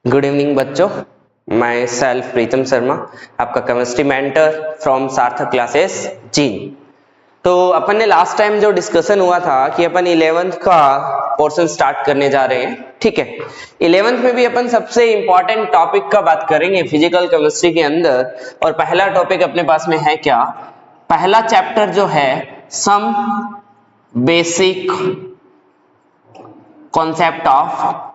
Good evening बच्चों, मैं self प्रीतम शर्मा, आपका केमिस्ट्री मेंटर फ्रॉम सार्थक क्लासेस जीन। तो अपन ने लास्ट टाइम जो डिस्कशन हुआ था कि अपन 11th का पोर्शन स्टार्ट करने जा रहे हैं। ठीक है, 11th में भी अपन सबसे इंपॉर्टेंट टॉपिक का बात करेंगे फिजिकल केमिस्ट्री के अंदर। और पहला टॉपिक अपने पास में है क्या? पहला चैप्टर जो है some basic concept of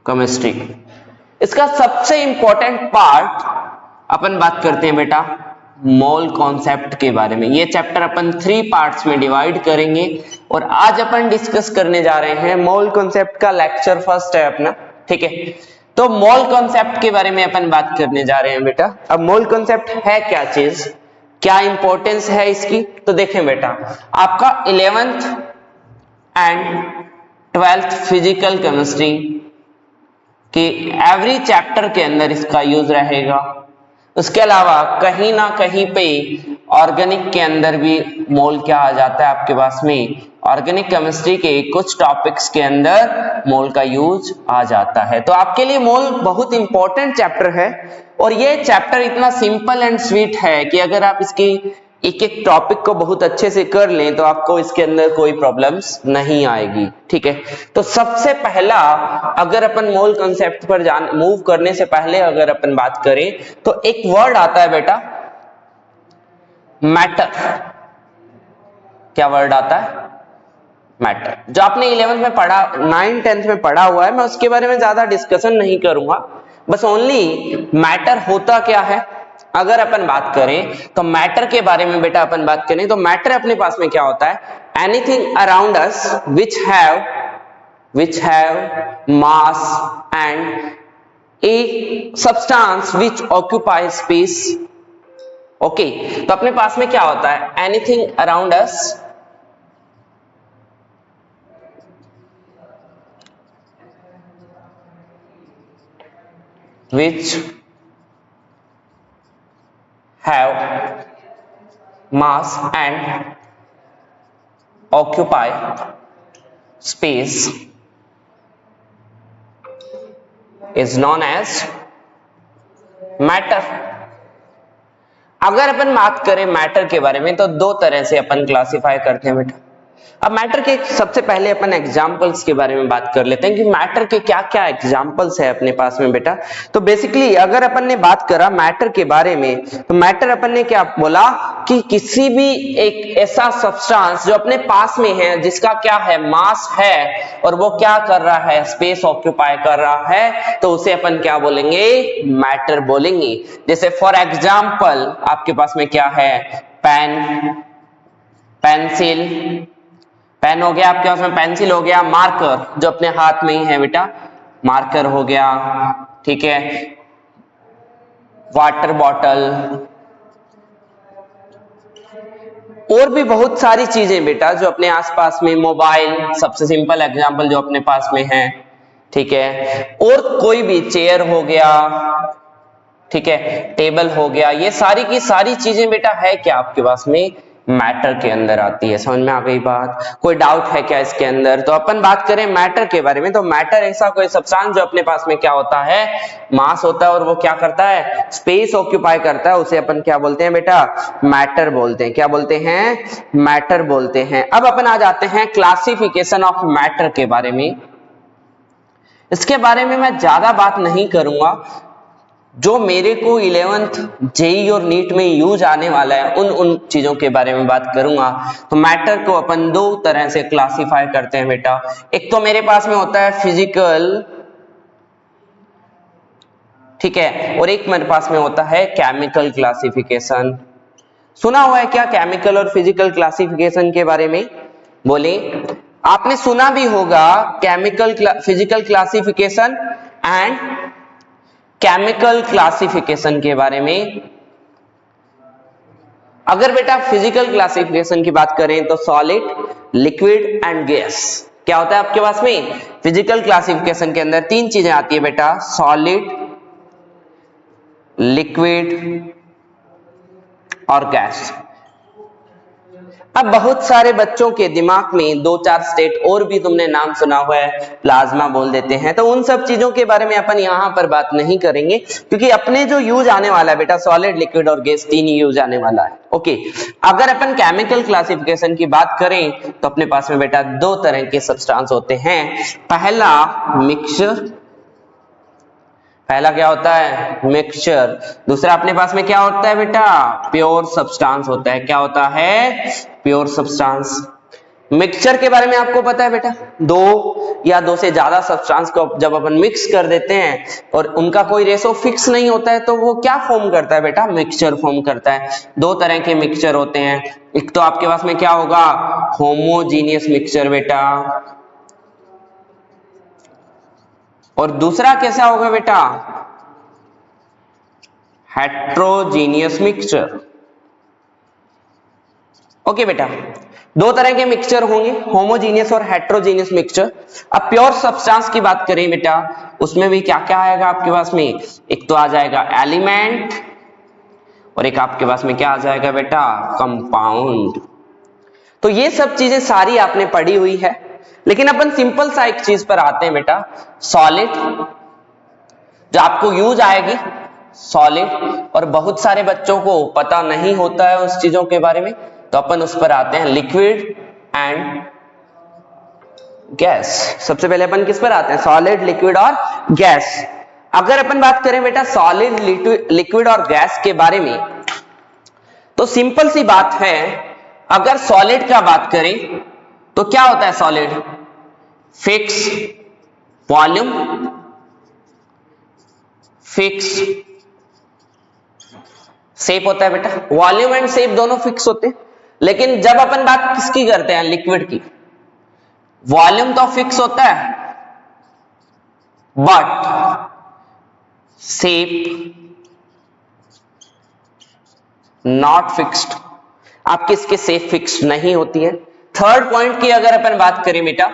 chemistry. इसका सबसे इंपॉर्टेंट पार्ट अपन बात करते हैं बेटा मोल कॉन्सेप्ट के बारे में। ये चैप्टर अपन 3 पार्ट्स में डिवाइड करेंगे और आज अपन डिस्कस करने जा रहे हैं मोल कॉन्सेप्ट का लेक्चर फर्स्ट है अपना। ठीक है, तो मोल कॉन्सेप्ट के बारे में अपन बात करने जा रहे हैं बेटा। अब मोल कॉन्सेप्ट है क्या चीज, क्या इंपॉर्टेंस है इसकी, तो देखें बेटा आपका 11th and 12th physical chemistry कि एवरी चैप्टर के अंदर इसका यूज रहेगा। उसके अलावा कहीं ना कहीं पे ऑर्गेनिक के अंदर भी मोल क्या आ जाता है आपके पास में, ऑर्गेनिक केमिस्ट्री के कुछ टॉपिक्स के अंदर मोल का यूज आ जाता है। तो आपके लिए मोल बहुत इंपॉर्टेंट चैप्टर है और ये चैप्टर इतना सिंपल एंड स्वीट है कि अगर आप इसकी एक एक टॉपिक को बहुत अच्छे से कर लें तो आपको इसके अंदर कोई प्रॉब्लम्स नहीं आएगी। ठीक है, तो सबसे पहला अगर अपन मोल कॉन्सेप्ट पर मूव करने से पहले अगर अपन बात करें तो एक वर्ड आता है बेटा मैटर। क्या वर्ड आता है? मैटर, जो आपने 11th में पढ़ा, 9th 10th में पढ़ा हुआ है। मैं उसके बारे में ज्यादा डिस्कशन नहीं करूंगा, बस ओनली मैटर होता क्या है अगर अपन बात करें तो मैटर के बारे में बेटा अपन बात करें तो मैटर अपने पास में क्या होता है? Anything around us which have mass and a substance which occupies space। Okay, तो अपने पास में क्या होता है? Anything around us which have mass and occupy space is known as matter। अगर अपन बात करें मैटर के बारे में तो दो तरह से अपन क्लासिफाई करते हैं बेटा। अब मैटर के सबसे पहले अपन एग्जांपल्स के बारे में बात कर लेते हैं कि मैटर के क्या क्या एग्जांपल्स है अपने पास में बेटा। तो बेसिकली अगर अपन ने बात करा मैटर के बारे में तो मैटर अपन ने क्या बोला कि किसी भी एक ऐसा सब्सटेंस जो अपने पास में है जिसका क्या है? मास है और वो क्या कर रहा है? स्पेस ऑक्यूपाई कर रहा है, तो उसे अपन क्या बोलेंगे? मैटर बोलेंगे। जैसे फॉर एग्जांपल आपके पास में क्या है? पेन, पेंसिल, पेन हो गया आपके पास में, पेंसिल हो गया, मार्कर जो अपने हाथ में ही है बेटा, मार्कर हो गया। ठीक है, वाटर बॉटल और भी बहुत सारी चीजें बेटा जो अपने आसपास में, मोबाइल सबसे सिंपल एग्जांपल जो अपने पास में है। ठीक है, और कोई भी चेयर हो गया, ठीक है, टेबल हो गया, ये सारी की सारी चीजें बेटा है क्या आपके पास में? मैटर के अंदर आती है। समझ में आ गई बात? कोई डाउट है क्या इसके अंदर? तो अपन बात करें मैटर के बारे में तो मैटर ऐसा कोई सब्सटेंस जो अपने पास में क्या होता है? मास होता है और वो क्या करता है? स्पेस ऑक्यूपाई करता है, उसे अपन क्या बोलते हैं बेटा? मैटर बोलते हैं। क्या बोलते हैं? मैटर बोलते हैं। अब अपन आ जाते हैं क्लासिफिकेशन ऑफ मैटर के बारे में। इसके बारे में मैं ज्यादा बात नहीं करूंगा, जो मेरे को 11th जेई और नीट में यूज आने वाला है उन चीजों के बारे में बात करूंगा। तो मैटर को अपन दो तरह से क्लासिफाई करते हैं बेटा। एक तो मेरे पास में होता है फिजिकल, ठीक है, और एक मेरे पास में होता है केमिकल क्लासिफिकेशन। सुना हुआ है क्या केमिकल और फिजिकल क्लासिफिकेशन के बारे में? बोले, आपने सुना भी होगा chemical physical classification and chemical classification के बारे में। अगर बेटा फिजिकल क्लासिफिकेशन की बात करें तो सॉलिड, लिक्विड एंड गैस। क्या होता है आपके पास में? फिजिकल क्लासिफिकेशन के अंदर 3 चीजें आती है बेटा, सॉलिड, लिक्विड और गैस। अब बहुत सारे बच्चों के दिमाग में दो चार स्टेट और भी तुमने नाम सुना हुआ है, प्लाज्मा बोल देते हैं, तो उन सब चीजों के बारे में अपन यहाँ पर बात नहीं करेंगे, क्योंकि अपने जो यूज आने वाला है बेटा सॉलिड, लिक्विड और गैस, तीन यूज आने वाला है। ओके, अगर अपन केमिकल क्लासिफिकेशन की बात करें तो अपने पास में बेटा दो तरह के सब्सटेंस होते हैं। पहला मिक्सचर, पहला क्या होता है मिक्सचर, दूसरा अपने पास में क्या होता है बेटा प्योर सब्सटेंस होता है। क्या होता है प्योर सब्सटेंस। मिक्सचर के बारे में आपको पता है बेटा, दो या दो से ज्यादा सब्सटेंस को जब अपन मिक्स कर देते हैं और उनका कोई रेशो फिक्स नहीं होता है तो वो क्या फॉर्म करता है बेटा मिक्सचर फॉर्म करता है। दो तरह के मिक्सचर होते हैं, एक तो आपके पास में क्या होगा होमोजीनियस मिक्सचर बेटा, और दूसरा कैसा होगा बेटा हेट्रोजीनियस मिक्सचर। ओके बेटा, दो तरह के मिक्सचर होंगे, होमोजीनियस और हेट्रोजीनियस मिक्सचर। अब प्योर सब्सटेंस की बात करें बेटा, उसमें भी क्या क्या आएगा आपके पास में, एक तो आ जाएगा एलिमेंट और एक आपके पास में क्या आ जाएगा बेटा कंपाउंड। तो ये सब चीजें सारी आपने पढ़ी हुई है, लेकिन अपन सिंपल सा एक चीज पर आते हैं बेटा, सॉलिड जो आपको यूज आएगी सॉलिड, और बहुत सारे बच्चों को पता नहीं होता है उस चीजों के बारे में, तो अपन उस पर आते हैं लिक्विड एंड गैस। सबसे पहले अपन किस पर आते हैं सॉलिड, लिक्विड और गैस। अगर अपन बात करें बेटा सॉलिड, लिक्विड और गैस के बारे में, तो सिंपल सी बात है, अगर सॉलिड का बात करें तो क्या होता है solid, fix volume, fix shape होता है बेटा, वॉल्यूम एंड शेप दोनों फिक्स होते हैं। लेकिन जब अपन बात किसकी करते हैं लिक्विड की, वॉल्यूम तो फिक्स होता है बट शेप नॉट फिक्स्ड, आपकी इसकी शेप फिक्स नहीं होती है। थर्ड पॉइंट की अगर अपन बात करें बेटा,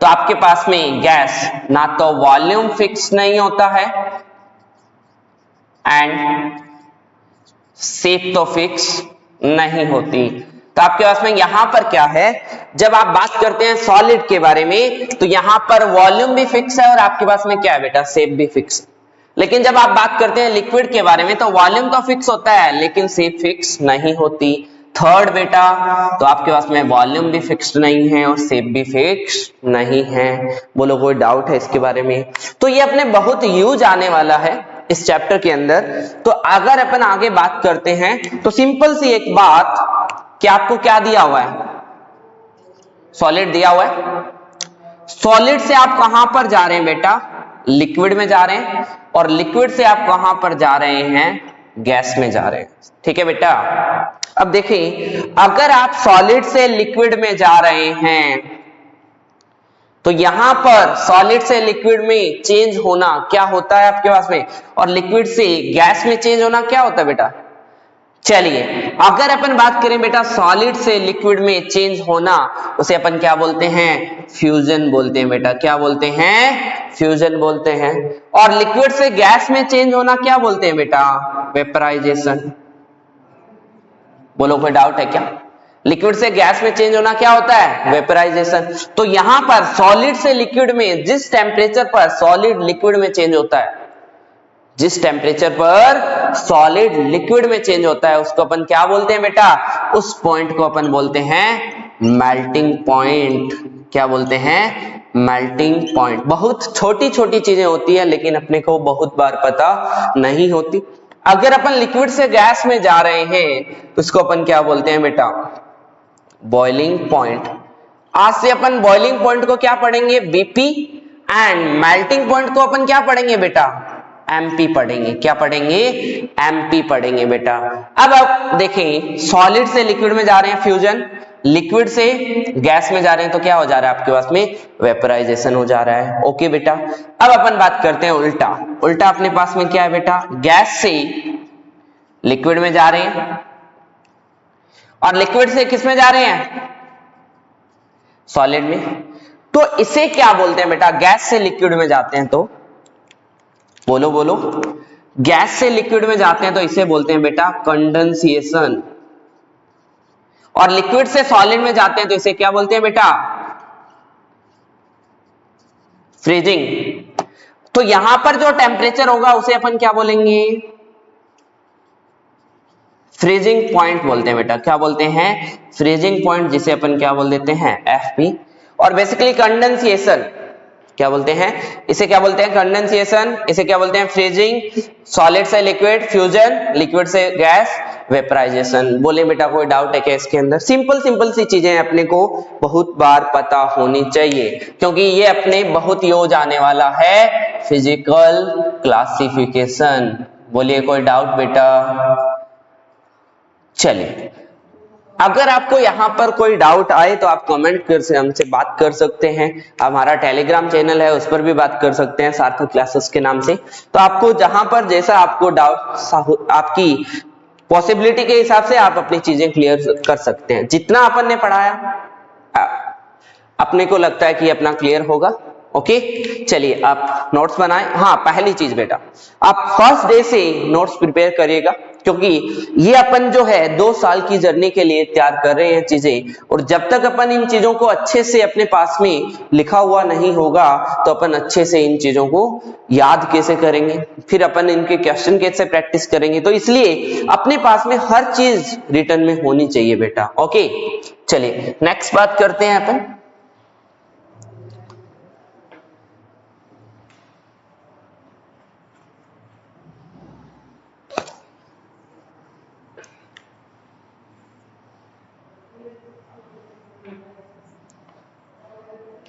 तो आपके पास में गैस ना तो वॉल्यूम फिक्स नहीं होता है एंड शेप तो फिक्स नहीं होती। तो आपके पास में यहां पर क्या है, जब आप बात करते हैं सॉलिड के बारे में तो यहां पर वॉल्यूम भी फिक्स है और आपके पास में क्या है बेटा शेप भी फिक्स है। लेकिन जब आप बात करते हैं लिक्विड के बारे में तो वॉल्यूम तो फिक्स होता है लेकिन शेप फिक्स नहीं होती। थर्ड बेटा, तो आपके पास में वॉल्यूम भी फिक्स्ड नहीं है और शेप भी फिक्स नहीं है। बोलो कोई डाउट है इसके बारे में? तो ये अपने बहुत यूज आने वाला है इस चैप्टर के अंदर। तो अगर अपन आगे बात करते हैं तो सिंपल सी एक बात कि आपको क्या दिया हुआ है, सॉलिड दिया हुआ है। सॉलिड से आप कहां पर जा रहे हैं बेटा, लिक्विड में जा रहे हैं, और लिक्विड से आप कहां पर जा रहे हैं, गैस में जा रहे हैं। ठीक है बेटा। अब देखिए, अगर आप सॉलिड से लिक्विड में जा रहे हैं तो यहां पर सॉलिड से लिक्विड में चेंज होना क्या होता है आपके पास में, और लिक्विड से गैस में चेंज होना क्या होता है बेटा। चलिए, अगर अपन बात करें बेटा सॉलिड से लिक्विड में चेंज होना, उसे अपन क्या बोलते हैं, फ्यूजन बोलते हैं बेटा। क्या बोलते हैं, फ्यूजन बोलते हैं। और लिक्विड से गैस में चेंज होना क्या बोलते हैं बेटा, वेपराइजेशन। बोलो कोई डाउट है क्या? लिक्विड से गैस में चेंज होना क्या होता है, वेपराइजेशन। तो यहां पर सॉलिड से लिक्विड में जिस टेम्परेचर पर सॉलिड लिक्विड में चेंज होता है, जिस टेम्परेचर पर सॉलिड लिक्विड में चेंज होता है, उसको अपन क्या बोलते हैं बेटा, उस पॉइंट को अपन बोलते हैं मेल्टिंग पॉइंट। क्या बोलते हैं, मेल्टिंग पॉइंट। बहुत छोटी छोटी चीजें होती है लेकिन अपने को बहुत बार पता नहीं होती। अगर अपन लिक्विड से गैस में जा रहे हैं तो उसको अपन क्या बोलते हैं बेटा, बॉइलिंग पॉइंट। आज से अपन बॉइलिंग पॉइंट को क्या पढ़ेंगे, बीपी, एंड मेल्टिंग पॉइंट को अपन क्या पढ़ेंगे बेटा, एमपी पढ़ेंगे। क्या पढ़ेंगे, एमपी पढ़ेंगे बेटा। अब देखें, सॉलिड से लिक्विड में जा रहे हैं फ्यूजन, लिक्विड से गैस में जा रहे हैं तो क्या हो जा रहा है आपके पास में, वेपराइजेशन हो जा रहा है। ओके बेटा। अब अपन बात करते हैं उल्टा। उल्टा अपने पास में क्या है बेटा, गैस से लिक्विड में जा रहे हैं और लिक्विड से किस में जा रहे हैं, सॉलिड में। तो इसे क्या बोलते हैं बेटा, गैस से लिक्विड में जाते हैं तो बोलो बोलो, गैस से लिक्विड में जाते हैं तो इसे बोलते हैं बेटा कंडेंसेशन। और लिक्विड से सॉलिड में जाते हैं तो इसे क्या बोलते हैं बेटा? फ्रीजिंग। तो यहां पर जो टेम्परेचर होगा उसे अपन क्या बोलेंगे? फ्रीजिंग पॉइंट बोलते हैं बेटा। क्या बोलते हैं? फ्रीजिंग पॉइंट, जिसे अपन क्या बोल देते हैं? एफपी। और बेसिकली कंडेंसेशन क्या बोलते हैं? इसे क्या बोलते हैं? कंडेंसेशन। इसे क्या बोलते हैं? फ्रीजिंग। सॉलिड से लिक्विड, फ्यूजन, लिक्विड से गैस, वेपराइजेशन। बोले बेटा कोई डाउट है क्या इसके अंदर? सिंपल सिंपल सी चीजें अपने को बहुत बार पता होनी चाहिए, क्योंकि ये अपने बहुत यूज आने वाला है फिजिकल क्लासिफिकेशन। बोलिए कोई डाउट बेटा? चलिए, अगर आपको यहां पर कोई डाउट आए तो आप कमेंट कर से हमसे बात कर सकते हैं। हमारा टेलीग्राम चैनल है, उस पर भी बात कर सकते हैं, सार्थक क्लासेस के नाम से। तो आपको जहां पर जैसा आपको डाउट, आपकी पॉसिबिलिटी के हिसाब से आप अपनी चीजें क्लियर कर सकते हैं। जितना अपन ने पढ़ाया अपने को लगता है कि अपना क्लियर होगा। ओके, चलिए आप नोट्स बनाएं। हाँ, पहली चीज बेटा, आप फर्स्ट डे से नोट्स प्रिपेयर करिएगा, क्योंकि ये अपन जो है 2 साल की जर्नी के लिए तैयार कर रहे हैं चीजें, और जब तक अपन इन चीजों को अच्छे से अपने पास में लिखा हुआ नहीं होगा तो अपन अच्छे से इन चीजों को याद कैसे करेंगे, फिर अपन इनके क्वेश्चन कैसे प्रैक्टिस करेंगे। तो इसलिए अपने पास में हर चीज रिटर्न में होनी चाहिए बेटा। ओके, चलिए नेक्स्ट बात करते हैं अपन।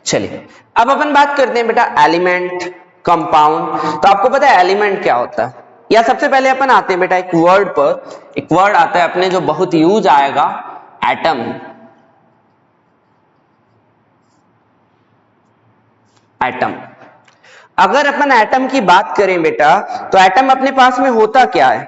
चलिए अब अपन बात करते हैं बेटा एलिमेंट, कंपाउंड। तो आपको पता है एलिमेंट क्या होता है? या सबसे पहले अपन आते हैं बेटा एक वर्ड पर। एक वर्ड आता है अपने जो बहुत यूज आएगा, एटम। एटम, अगर अपन एटम की बात करें बेटा, तो एटम अपने पास में होता क्या है?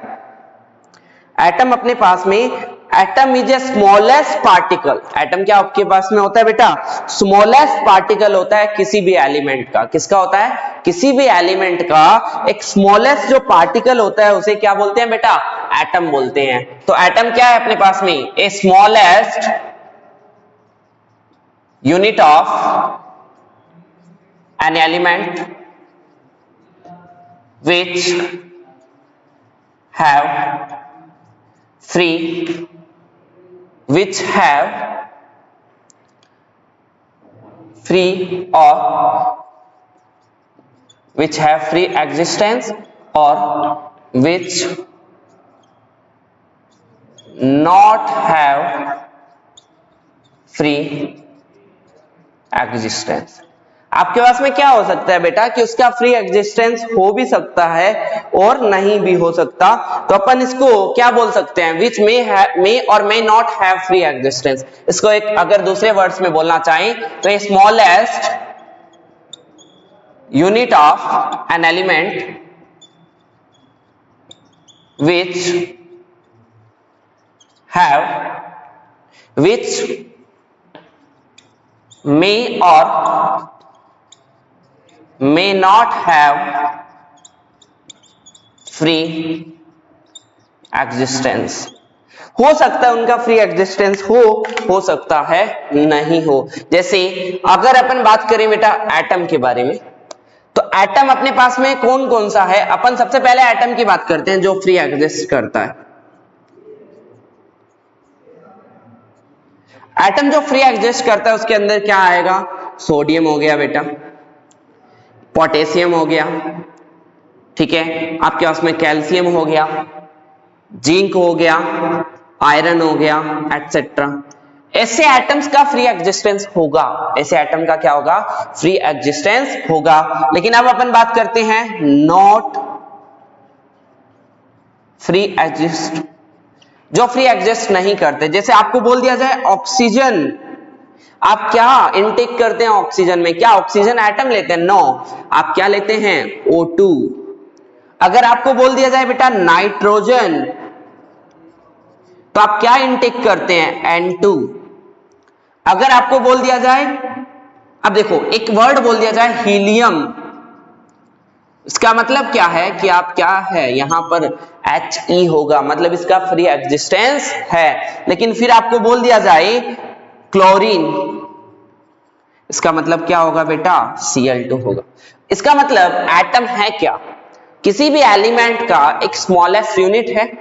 एटम अपने पास में, atom is a smallest particle. Atom क्या आपके पास में होता है बेटा? स्मॉलेस्ट पार्टिकल होता है किसी भी एलिमेंट का। किसका होता है? किसी भी एलिमेंट का एक स्मॉलेस्ट जो पार्टिकल होता है उसे क्या बोलते हैं बेटा? एटम बोलते हैं। तो एटम क्या है अपने पास में? A smallest unit of an element which have free existence or which not have free existence। आपके पास में क्या हो सकता है बेटा कि उसका फ्री एग्जिस्टेंस हो भी सकता है और नहीं भी हो सकता। तो अपन इसको क्या बोल सकते हैं? विच मे और may not have free existence. इसको एक अगर दूसरे वर्ड्स में बोलना चाहें तो smallest unit of an element which may or may not have free existence। हो सकता है उनका फ्री एग्जिस्टेंस हो सकता है नहीं हो। जैसे अगर अपन बात करें बेटा एटम के बारे में, तो एटम अपने पास में कौन कौन सा है? अपन सबसे पहले एटम की बात करते हैं जो फ्री एग्जिस्ट करता है। एटम जो फ्री एग्जिस्ट करता है उसके अंदर क्या आएगा? सोडियम हो गया बेटा, पोटेशियम हो गया, ठीक है, आपके पास में कैल्शियम हो गया, जिंक हो गया, आयरन हो गया, एटसेट्रा। ऐसे एटम्स का फ्री एग्जिस्टेंस होगा। ऐसे एटम का क्या होगा? फ्री एग्जिस्टेंस होगा। लेकिन अब अपन बात करते हैं नॉट फ्री एग्जिस्ट, जो फ्री एग्जिस्ट नहीं करते। जैसे आपको बोल दिया जाए ऑक्सीजन, आप क्या इनटेक करते हैं ऑक्सीजन में? क्या ऑक्सीजन एटम लेते हैं? नो, आप क्या लेते हैं? O2। अगर आपको बोल दिया जाए बेटा नाइट्रोजन, तो आप क्या इनटेक करते हैं? N2। अगर आपको बोल दिया जाए, अब देखो एक वर्ड बोल दिया जाए हीलियम, इसका मतलब क्या है कि आप क्या है यहां पर He होगा, मतलब इसका फ्री एग्जिस्टेंस है। लेकिन फिर आपको बोल दिया जाए क्लोरीन, इसका मतलब क्या होगा बेटा? Cl2 होगा। इसका मतलब एटम है क्या? किसी भी एलिमेंट का एक स्मॉलेस्ट यूनिट है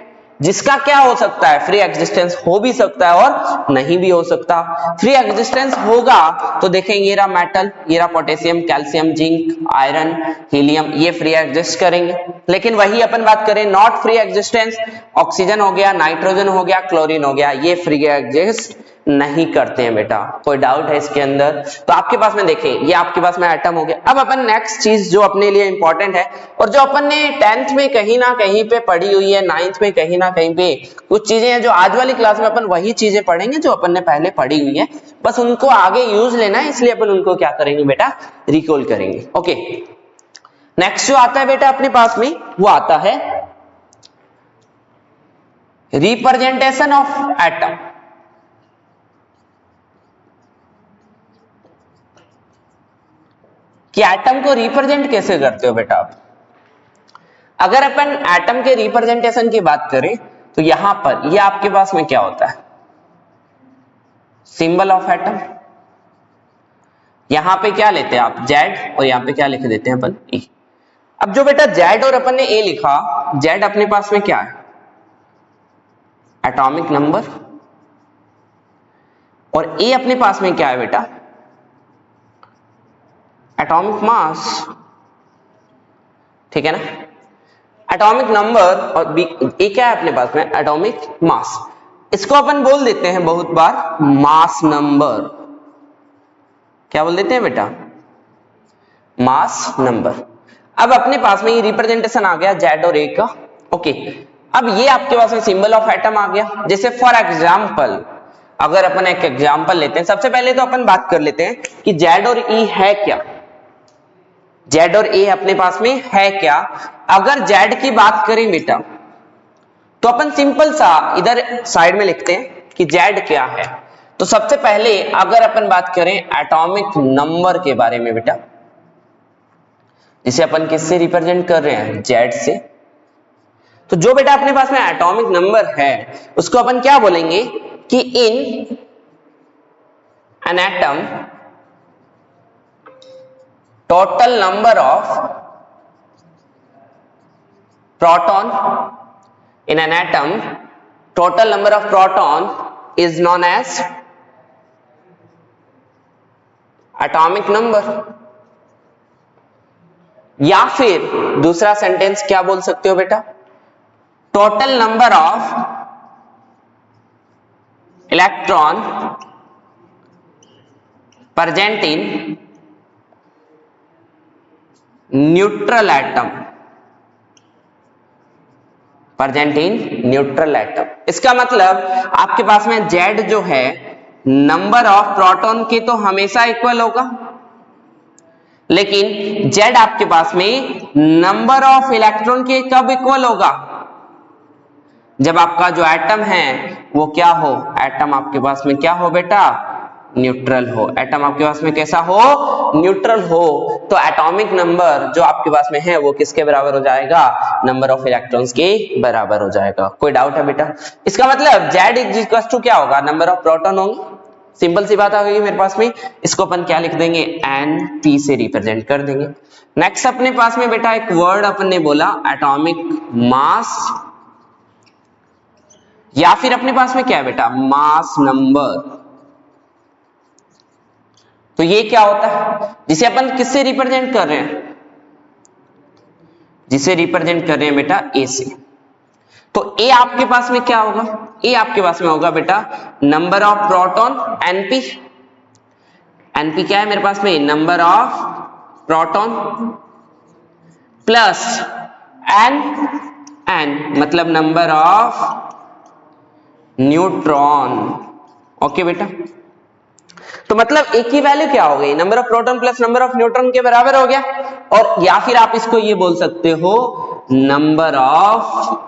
जिसका क्या हो सकता है? फ्री एग्जिस्टेंस हो भी सकता है और नहीं भी हो सकता। फ्री एग्जिस्टेंस होगा तो देखेंगे ये रहा मेटल, ये रहा potassium, calcium, zinc, iron, helium, ये फ्री एग्जिस्ट करेंगे। लेकिन वही अपन बात करें नॉट फ्री एग्जिस्टेंस, ऑक्सीजन हो गया, नाइट्रोजन हो गया, क्लोरीन हो गया, ये फ्री एग्जिस्ट नहीं करते हैं बेटा। कोई डाउट है इसके अंदर? तो आपके पास में देखें ये आपके पास में एटम हो गया। अब अपन नेक्स्ट चीज जो अपने लिए इंपॉर्टेंट है और जो अपन ने 10th में कहीं ना कहीं पे पढ़ी हुई है, 9th में कहीं ना कहीं पे कुछ चीजें हैं जो आज वाली क्लास में अपन वही चीजें पढ़ेंगे जो अपन ने पहले पढ़ी हुई है, बस उनको आगे यूज लेना है, इसलिए अपन उनको क्या करेंगे बेटा? रिकॉल करेंगे। ओके, नेक्स्ट जो आता है बेटा अपने पास में वो आता है रिप्रेजेंटेशन ऑफ एटम। कि एटम को रिप्रेजेंट कैसे करते हो बेटा आप? अगर अपन एटम के रिप्रेजेंटेशन की बात करें तो यहां पर ये आपके पास में क्या होता है? Symbol of atom. यहां पे क्या लेते हैं आप? Z, और यहां पे क्या लिख देते हैं अपन? E। अब जो बेटा Z और अपन ने A लिखा, Z अपने पास में क्या है? एटॉमिक नंबर, और A अपने पास में क्या है बेटा? Atomic mass. ठीक है ना? एटॉमिक नंबर और ए क्या है अपने पास में? Atomic mass. इसको अपन बोल देते हैं बहुत बार मास नंबर। क्या बोल देते हैं बेटा? Mass number. अब अपने पास में ये रिप्रेजेंटेशन आ गया Z और A का। ओके, अब ये आपके पास में सिंबल ऑफ एटम आ गया। जैसे फॉर एग्जाम्पल अगर अपन एक एग्जाम्पल लेते हैं, सबसे पहले तो अपन बात कर लेते हैं कि Z और E है क्या? Z और A अपने पास में है क्या? अगर Z की बात करें बेटा तो अपन सिंपल सा इधर साइड में लिखते हैं कि Z क्या है। तो सबसे पहले अगर अपन बात करें एटॉमिक नंबर के बारे में बेटा, जिसे अपन किससे रिप्रेजेंट कर रहे हैं? Z से। तो जो बेटा अपने पास में एटॉमिक नंबर है उसको अपन क्या बोलेंगे कि in an atom total number of proton in an atom, total number of proton is known as atomic number। या फिर दूसरा सेंटेंस क्या बोल सकते हो बेटा? Total number of electron present in neutral atom, present in neutral atom. इसका मतलब आपके पास में Z जो है नंबर ऑफ प्रोटॉन के तो हमेशा इक्वल होगा, लेकिन Z आपके पास में नंबर ऑफ इलेक्ट्रॉन के कब इक्वल होगा? जब आपका जो एटम है वो क्या हो? एटम आपके पास में क्या हो बेटा? न्यूट्रल हो। एटम आपके पास में कैसा हो? न्यूट्रल हो। तो एटॉमिक नंबर जो आपके पास में है वो किसके बराबर हो जाएगा? नंबर ऑफ इलेक्ट्रॉन्स के बराबर हो जाएगा। कोई डाउट है बेटा? इसका मतलब Z इक्वल्स टू क्या होगा? नंबर ऑफ प्रोटॉन होंगे। सिंपल सी बात आ गई मेरे पास में। इसको अपन क्या लिख देंगे? Np से रिप्रेजेंट कर देंगे। नेक्स्ट अपने पास में बेटा एक वर्ड अपन ने बोला एटॉमिक मास, या फिर अपने पास में क्या है बेटा? Mass number. तो ये क्या होता है? जिसे अपन किससे रिप्रेजेंट कर रहे हैं? जिसे रिप्रेजेंट कर रहे हैं बेटा A से। तो A आपके पास में क्या होगा? A आपके पास में होगा बेटा number of proton Np। Np क्या है मेरे पास में? Number of proton plus N मतलब नंबर ऑफ न्यूट्रॉन। ओके बेटा, तो मतलब एक ही वैल्यू क्या हो गई? Number of proton plus number of neutron के बराबर हो गया। और या फिर आप इसको ये बोल सकते हो नंबर ऑफ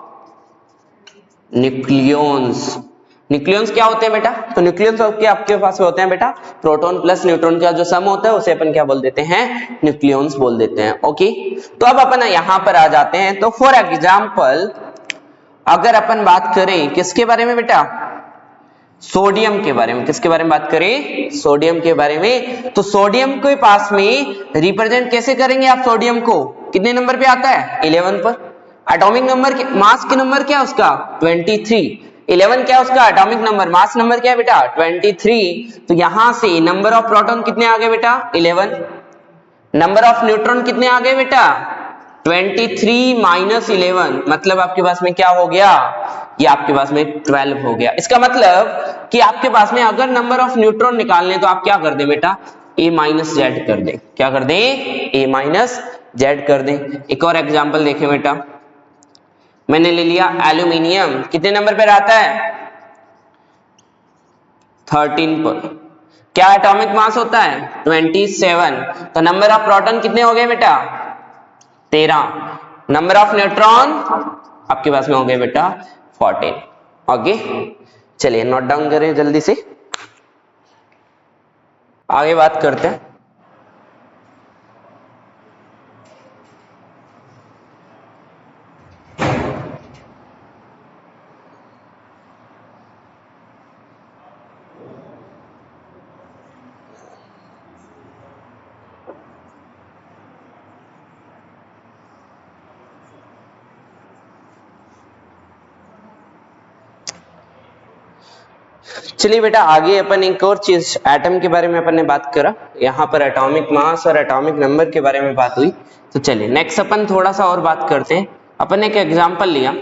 न्यूक्लियॉन्स। न्यूक्लियॉन्स क्या होते हैं बेटा? तो न्यूक्लियॉन्स आपके पास होते हैं बेटा प्रोटॉन प्लस न्यूट्रॉन का जो सम होता है उसे अपन क्या बोल देते हैं? न्यूक्लियॉन्स बोल देते हैं। ओके, तो अब अपन यहां पर आ जाते हैं। तो फॉर एग्जाम्पल अगर अपन बात करें किसके बारे में बेटा, सोडियम के बारे में, किसके बारे में बात करें, सोडियम के बारे में, तो सोडियम के पास में रिप्रेजेंट कैसे करेंगे आप सोडियम को, कितने नंबर पे आता है, 11 पर। एटॉमिक नंबर, मास के नंबर क्या है उसका, 23। 11 क्या है उसका एटॉमिक नंबर, मास नंबर क्या है बेटा, 23। तो यहां से नंबर ऑफ प्रोटॉन कितने आ गए बेटा, 11। नंबर ऑफ न्यूट्रॉन कितने आ गए बेटा, 23 माइनस 11, मतलब आपके पास में क्या हो गया, ये आपके पास में 12 हो गया। इसका मतलब कि आपके पास में अगर नंबर ऑफ न्यूट्रॉन निकालने तो आप क्या कर दें बेटा, a माइनस जेड कर दें, क्या कर दें, a माइनस जेड कर दें। एक और एग्जांपल देखें बेटा, मैंने ले लिया एल्यूमिनियम, कितने नंबर पे रहता है, 13 पर। क्या एटॉमिक मास होता है, 27। तो नंबर ऑफ प्रोटॉन कितने हो गए बेटा, 13। नंबर ऑफ न्यूट्रॉन आपके पास में हो गए बेटा 14। ओके, चलिए नोट डाउन करें जल्दी से, आगे बात करते हैं। चलिए बेटा आगे अपन एक और चीज एटम के बारे में अपन ने बात करा, यहाँ पर एटॉमिक मास और एटॉमिक नंबर के बारे में बात हुई। तो चलिए नेक्स्ट अपन थोड़ा सा और बात करते हैं। अपन ने एक एग्जांपल लिया,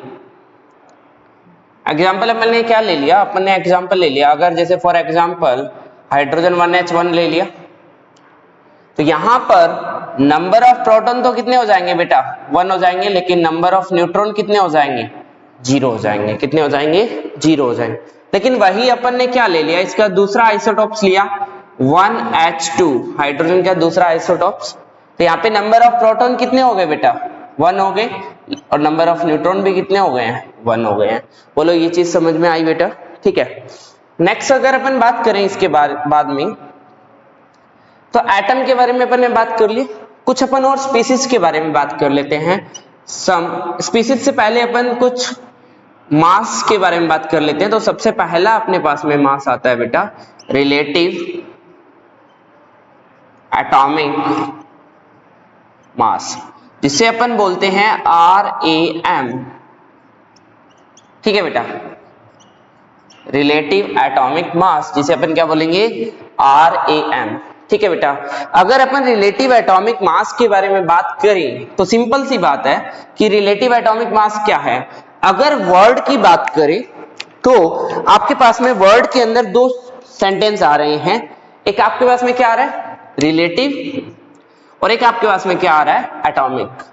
एग्जांपल अपन ने क्या ले लिया, अपन ने एग्जांपल ले लिया, अगर जैसे फॉर एग्जांपल हाइड्रोजन 1H1 ले लिया, तो यहाँ पर नंबर ऑफ प्रोटॉन तो कितने हो जाएंगे बेटा, 1 हो जाएंगे, लेकिन नंबर ऑफ न्यूट्रॉन कितने हो जाएंगे, 0 हो जाएंगे। कितने हो जाएंगे, 0 हो जाएंगे। लेकिन वही अपन ने क्या ले लिया, इसका दूसरा आइसोटॉप्स लिया 1H2, हाइड्रोजन का दूसरा आइसोटॉप्स, तो यहाँ पे नंबर ऑफ प्रोटॉन कितने हो गए बेटा, 1 हो गए, और नंबर ऑफ न्यूट्रॉन भी कितने हो गए हैं, 1 हो गए हैं। बोलो ये चीज समझ में आई बेटा, ठीक है। नेक्स्ट अगर अपन बात करें इसके बाद में, तो एटम के बारे में अपन ने बात कर ली, कुछ अपन और स्पीसीज के बारे में बात कर लेते हैं। सम स्पीसीज से पहले अपन कुछ मास के बारे में बात कर लेते हैं। तो सबसे पहला अपने पास में मास आता है बेटा रिलेटिव एटॉमिक मास, जिसे अपन बोलते हैं RAM, ठीक है बेटा, रिलेटिव एटॉमिक मास जिसे अपन क्या बोलेंगे, RAM, ठीक है बेटा। अगर अपन रिलेटिव एटॉमिक मास के बारे में बात करें तो सिंपल सी बात है कि रिलेटिव एटॉमिक मास क्या है। अगर वर्ड की बात करें तो आपके पास में वर्ड के अंदर दो सेंटेंस आ रहे हैं, एक आपके पास में क्या आ रहा है, रिलेटिव, और एक आपके पास में क्या आ रहा है, एटॉमिक।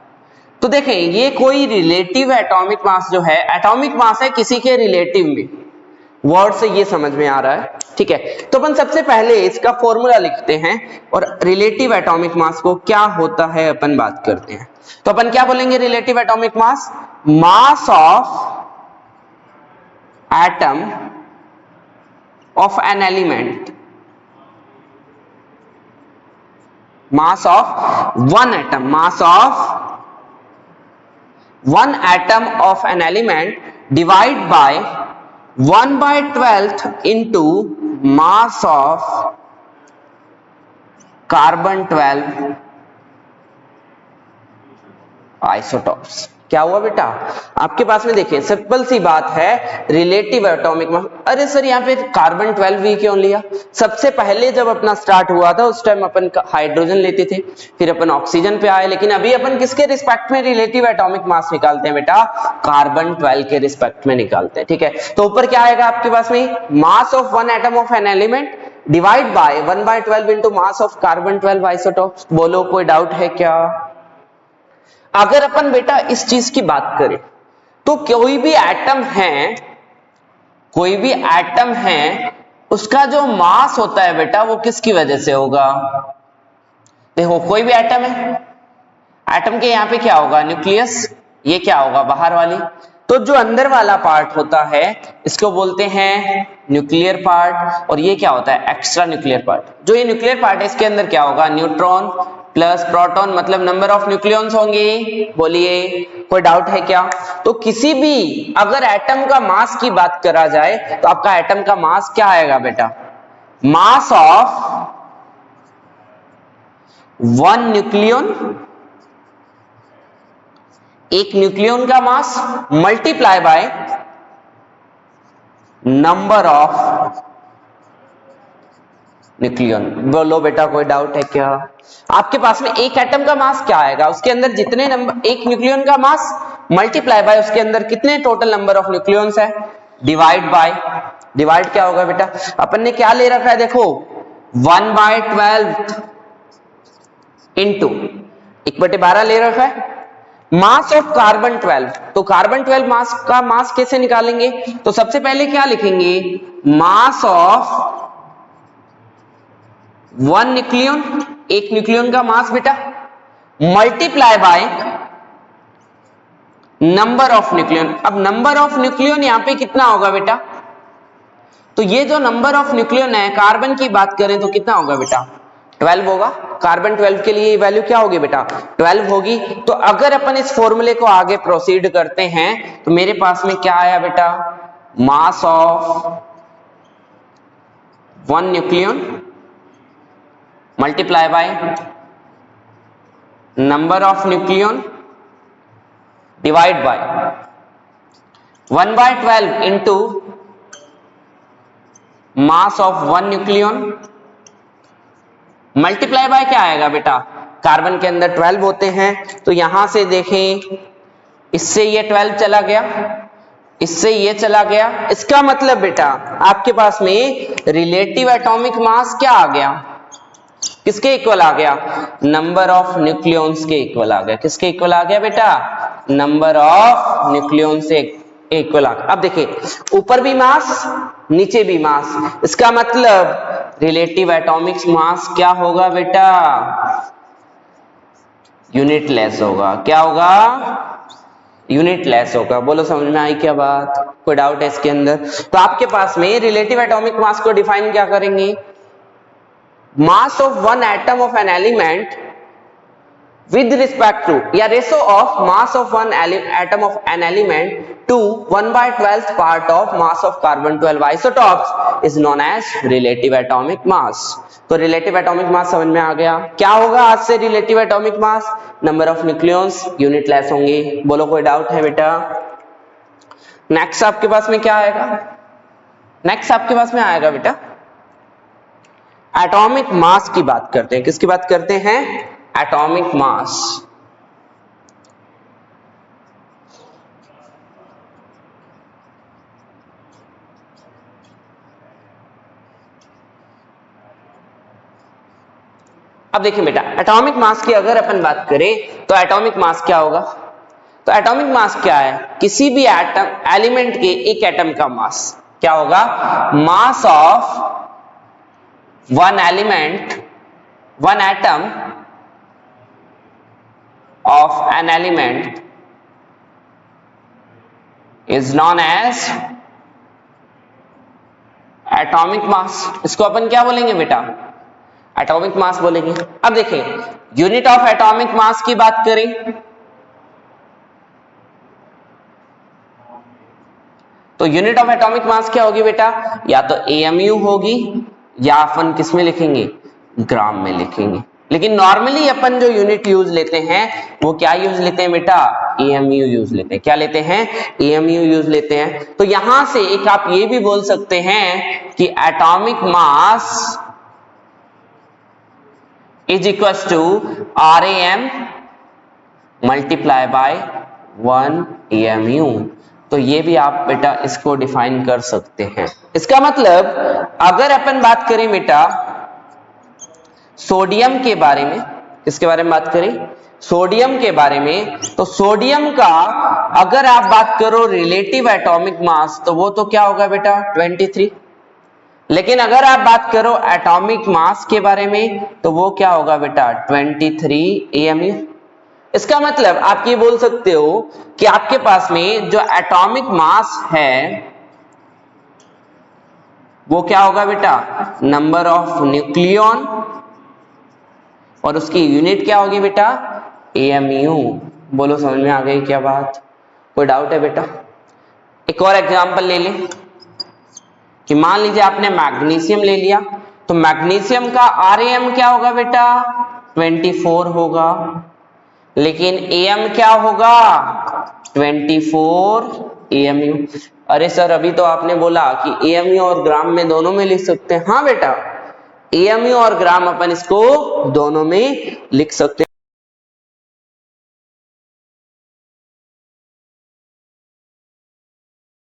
तो देखें ये कोई रिलेटिव एटॉमिक मास जो है, एटॉमिक मास है किसी के रिलेटिव में, वर्ड से ये समझ में आ रहा है, ठीक है। तो अपन सबसे पहले इसका फॉर्मूला लिखते हैं और रिलेटिव एटॉमिक मास को क्या होता है अपन बात करते हैं। तो अपन क्या बोलेंगे, relative atomic mass, mass of atom of an element, mass of one atom, mass of one atom of an element divide by 1/12 into mass of carbon 12 isotopes. क्या हुआ बेटा, आपके पास में देखिए सिंपल सी बात है, रिलेटिव एटॉमिक मास। अरे sir यहाँ पे कार्बन 12 क्यों लिया, सबसे पहले जब अपना स्टार्ट हुआ था उस टाइम अपन हाइड्रोजन लेते थे, फिर अपन ऑक्सीजन पे आए, लेकिन अभी अपन किसके रिस्पेक्ट में रिलेटिव एटॉमिक मास निकालते हैं बेटा, कार्बन 12 के रिस्पेक्ट में निकालते हैं, ठीक है। तो ऊपर क्या आएगा आपके पास में, मास of one atom of an element divide by 1/12 into mass of carbon 12 isotopes. बोलो कोई डाउट है क्या। अगर अपन बेटा इस चीज की बात करें तो कोई भी एटम है, कोई भी एटम है, उसका जो मास होता है बेटा वो किसकी वजह से होगा। देखो कोई भी एटम है, एटम के यहां पे क्या होगा, न्यूक्लियस, ये क्या होगा बाहर वाली, तो जो अंदर वाला पार्ट होता है इसको बोलते हैं न्यूक्लियर पार्ट, और ये क्या होता है एक्स्ट्रा न्यूक्लियर पार्ट। जो ये न्यूक्लियर पार्ट है इसके अंदर क्या होगा, न्यूट्रॉन, प्लस प्रोटॉन मतलब नंबर ऑफ न्यूक्लियॉन्स होंगे। बोलिए कोई डाउट है क्या? तो किसी भी अगर एटम का मास की बात करा जाए तो आपका एटम का मास क्या आएगा बेटा? मास ऑफ वन न्यूक्लियन, एक न्यूक्लियन का मास multiply by number of nucleon. बोलो बेटा कोई डाउट है क्या? आपके पास में एक एटम का मास क्या आएगा? उसके अंदर जितने नंबर, एक न्यूक्लियन का मास मल्टीप्लाई बाय उसके अंदर कितने टोटल नंबर ऑफ न्यूक्लियंस है, डिवाइड बाय, डिवाइड क्या होगा बेटा? अपन ने क्या ले रखा है देखो, 1/12 इंटू 1/12 ले रखा है। मास ऑफ कार्बन 12, तो कार्बन 12 मास का मास कैसे निकालेंगे? तो सबसे पहले क्या लिखेंगे, मास ऑफ वन न्यूक्लियन, एक न्यूक्लियन का मास बेटा, multiply by number of nucleon. अब नंबर ऑफ न्यूक्लियन यहां पे कितना होगा बेटा? तो ये जो नंबर ऑफ न्यूक्लियन है कार्बन की बात करें तो कितना होगा बेटा? 12 होगा। कार्बन 12 के लिए वैल्यू क्या होगी बेटा? 12 होगी। तो अगर अपन इस फॉर्मूले को आगे प्रोसीड करते हैं तो मेरे पास में क्या आया बेटा? मास of one nucleon multiply by number of nucleon divide by 1/12 into mass of one nucleon multiply by क्या आएगा बेटा? कार्बन के अंदर 12 होते हैं तो यहां से देखें, इससे ये 12 चला गया, इससे ये चला गया। इसका मतलब बेटा आपके पास में रिलेटिव एटॉमिक मास क्या आ गया? किसके इक्वल आ गया? नंबर ऑफ न्यूक्लियॉन्स के इक्वल आ गया। किसके इक्वल आ गया बेटा? नंबर ऑफ न्यूक्लियॉन्स से इक्वल आ गया। अब देखिए ऊपर भी मास नीचे भी मास, इसका मतलब रिलेटिव एटॉमिक मास क्या होगा बेटा? यूनिट लेस होगा। क्या होगा? यूनिट लेस होगा। बोलो समझ में आई क्या बात? कोई डाउट है इसके अंदर? तो आपके पास में रिलेटिव एटॉमिक मास को डिफाइन क्या करेंगे? मास of one atom of an element with respect to या ratio of mass of one atom of an element to 1/12 part of mass of carbon 12 isotopes is known as relative atomic mass। तो relative atomic mass समझ में आ गया। क्या होगा आज से relative atomic mass? Number of nucleons unit less होंगे। बोलो कोई डाउट है बेटा? नेक्स्ट आपके पास में क्या आएगा? नेक्स्ट आपके पास में आएगा बेटा एटॉमिक मास की बात करते हैं। किसकी बात करते हैं? Atomic mass. अब देखिए बेटा एटॉमिक मास की अगर अपन बात करें तो एटॉमिक मास क्या होगा? तो एटॉमिक मास क्या है? किसी भी एटम एलिमेंट के एक एटम का मास क्या होगा? Mass of one element, one atom of an element is known as atomic mass. इसको अपन क्या बोलेंगे बेटा? एटॉमिक मास बोलेंगे। अब देखिए यूनिट ऑफ एटॉमिक मास की बात करें तो यूनिट ऑफ एटॉमिक मास क्या होगी बेटा? या तो AMU होगी या अपन किस में लिखेंगे? ग्राम में लिखेंगे। लेकिन नॉर्मली अपन जो यूनिट यूज लेते हैं वो क्या यूज लेते हैं बेटा? AMU यूज लेते हैं। क्या लेते हैं? AMU यूज लेते हैं। तो यहां से एक आप ये भी बोल सकते हैं कि atomic mass is equals to RAM multiply by 1 AMU। तो ये भी आप बेटा इसको डिफाइन कर सकते हैं। इसका मतलब अगर अपन बात करें बेटा सोडियम के बारे में, किसके बारे में बात करें? सोडियम के बारे में, तो सोडियम का अगर आप बात करो रिलेटिव एटॉमिक मास तो वो तो क्या होगा बेटा? 23। लेकिन अगर आप बात करो एटॉमिक मास के बारे में तो वो क्या होगा बेटा? 23 AMU। इसका मतलब आप ये बोल सकते हो कि आपके पास में जो एटॉमिक मास है वो क्या होगा बेटा? नंबर ऑफ न्यूक्लियॉन और उसकी यूनिट क्या होगी बेटा, AMU। बोलो समझ में आ गई क्या बात, कोई डाउट है बेटा? एक और एग्जांपल ले लें कि मान लीजिए आपने मैग्नीशियम ले लिया, तो मैग्नीशियम का RAM क्या होगा बेटा, 24 होगा, लेकिन AM क्या होगा, 24 AMU। अरे सर अभी तो आपने बोला कि AMU और ग्राम में दोनों में लिख सकते हैं। हाँ बेटा, AMU और ग्राम अपन इसको दोनों में लिख सकते हैं।